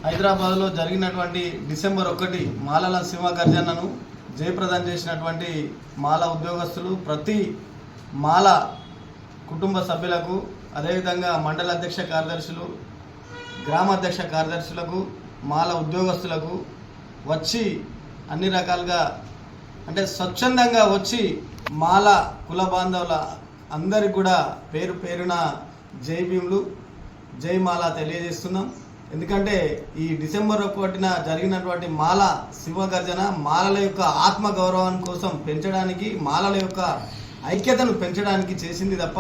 హైదరాబాద్లో జరిగినటువంటి డిసెంబర్ 1 మాలల సింహ గర్జనను జయప్రదం చేసినటువంటి మాల ఉద్యోగస్తులు ప్రతి మాల కుటుంబ సభ్యులకు అదేవిధంగా మండల అధ్యక్ష కార్యదర్శులు గ్రామ అధ్యక్ష కార్యదర్శులకు మాల ఉద్యోగస్తులకు వచ్చి అన్ని రకాలుగా అంటే స్వచ్ఛందంగా వచ్చి మాల కుల బాంధవుల అందరికి కూడా పేరు పేరున జై భీములు జై మాల తెలియజేస్తున్నాం. ఎందుకంటే ఈ డిసెంబర్ 1న జరిగినటువంటి మాల సింహగర్జన మాలల యొక్క ఆత్మ గౌరవాన్ని కోసం పెంచడానికి మాలల యొక్క ఐక్యతను పెంచడానికి చేసింది తప్ప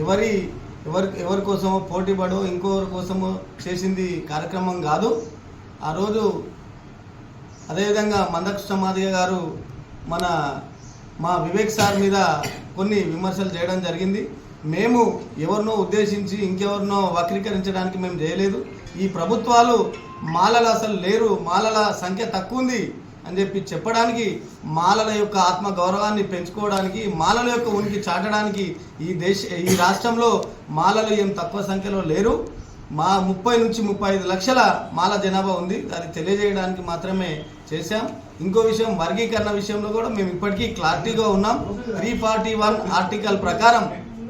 ఎవరి కోసమో పోటీపడో ఇంకొకరి కోసమో చేసింది కార్యక్రమం కాదు. ఆ రోజు అదేవిధంగా మందకృష్ణ మాదిగ గారు మా వివేక్ సార్ మీద కొన్ని విమర్శలు చేయడం జరిగింది. మేము ఎవరినో ఉద్దేశించి ఇంకెవరినో వక్రీకరించడానికి మేము చేయలేదు. ఈ ప్రభుత్వాలు మాలలు అసలు లేరు, మాలల సంఖ్య తక్కువ ఉంది అని చెప్పడానికి మాలల యొక్క ఆత్మ గౌరవాన్ని పెంచుకోవడానికి మాలల యొక్క ఉనికి చాటడానికి ఈ రాష్ట్రంలో మాలలు ఏం తక్కువ సంఖ్యలో లేరు. 30 నుంచి 35 లక్షల మాల జనాభా ఉంది. అది తెలియజేయడానికి మాత్రమే చేశాం. ఇంకో విషయం, వర్గీకరణ విషయంలో కూడా మేము ఇప్పటికీ క్లారిటీగా ఉన్నాం. 341 ఆర్టికల్ ప్రకారం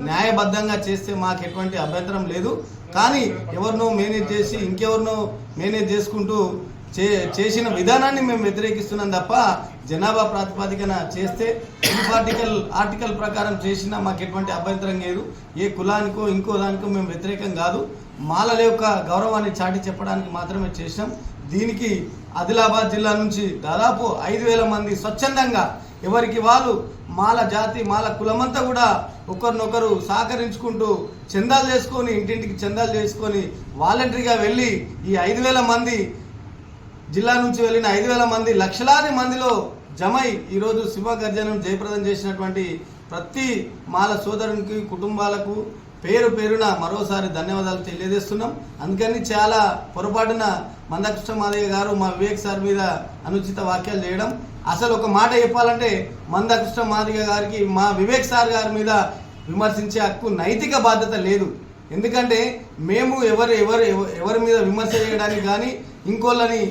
న్యాయబద్ధంగా చేస్తే మాకు ఎటువంటి అభ్యంతరం లేదు. కానీ ఎవరినో మేనేజ్ చేసి ఇంకెవరినో మేనేజ్ చేసుకుంటూ చేసిన విధానాన్ని మేము వ్యతిరేకిస్తున్నాం తప్ప జనాభా ప్రాతిపదికన చేస్తే 341 ఆర్టికల్ ప్రకారం చేసినా మాకు ఎటువంటి అభ్యంతరం లేదు. ఏ కులానికో ఇంకో దానికో మేము వ్యతిరేకం కాదు. మాలల యొక్క గౌరవాన్ని చాటి చెప్పడానికి మాత్రమే చేసాం. దీనికి ఆదిలాబాద్ జిల్లా నుంచి దాదాపు 5,000 మంది స్వచ్ఛందంగా ఎవరికి వాళ్ళు మాల జాతి మాల కులమంతా కూడా ఒకరినొకరు సహకరించుకుంటూ చందాలు చేసుకొని ఇంటింటికి చందాలు చేసుకొని వాలంటరీగా వెళ్ళి ఈ 5,000 మంది జిల్లా నుంచి వెళ్ళిన 5,000 మంది లక్షలాది మందిలో జమై ఈరోజు సింహగర్జనను జయప్రదం చేసినటువంటి ప్రతి మాల సోదరునికి కుటుంబాలకు పేరు పేరున మరోసారి ధన్యవాదాలు తెలియజేస్తున్నాం. అందుకని చాలా పొరపాటున మందకృష్ణ మాదిగ గారు మా వివేక్ సార్ మీద అనుచిత వ్యాఖ్యలు చేయడం, అసలు ఒక మాట చెప్పాలంటే మందకృష్ణ మాదిగ గారికి మా వివేక్ సార్ గారి మీద విమర్శించే హక్కు నైతిక బాధ్యత లేదు. ఎందుకంటే మేము ఎవరి మీద విమర్శ చేయడానికి కానీ ఇంకోళ్ళని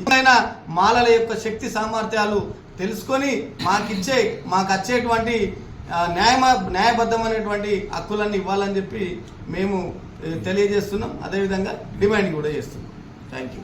ఇంకైనా మాలల యొక్క శక్తి సామర్థ్యాలు తెలుసుకొని మాకు వచ్చేటువంటి న్యాయబద్ధమైనటువంటి హక్కులన్నీ ఇవ్వాలని చెప్పి మేము తెలియజేస్తున్నాం. అదేవిధంగా డిమాండ్ కూడా చేస్తున్నాం. Thank you.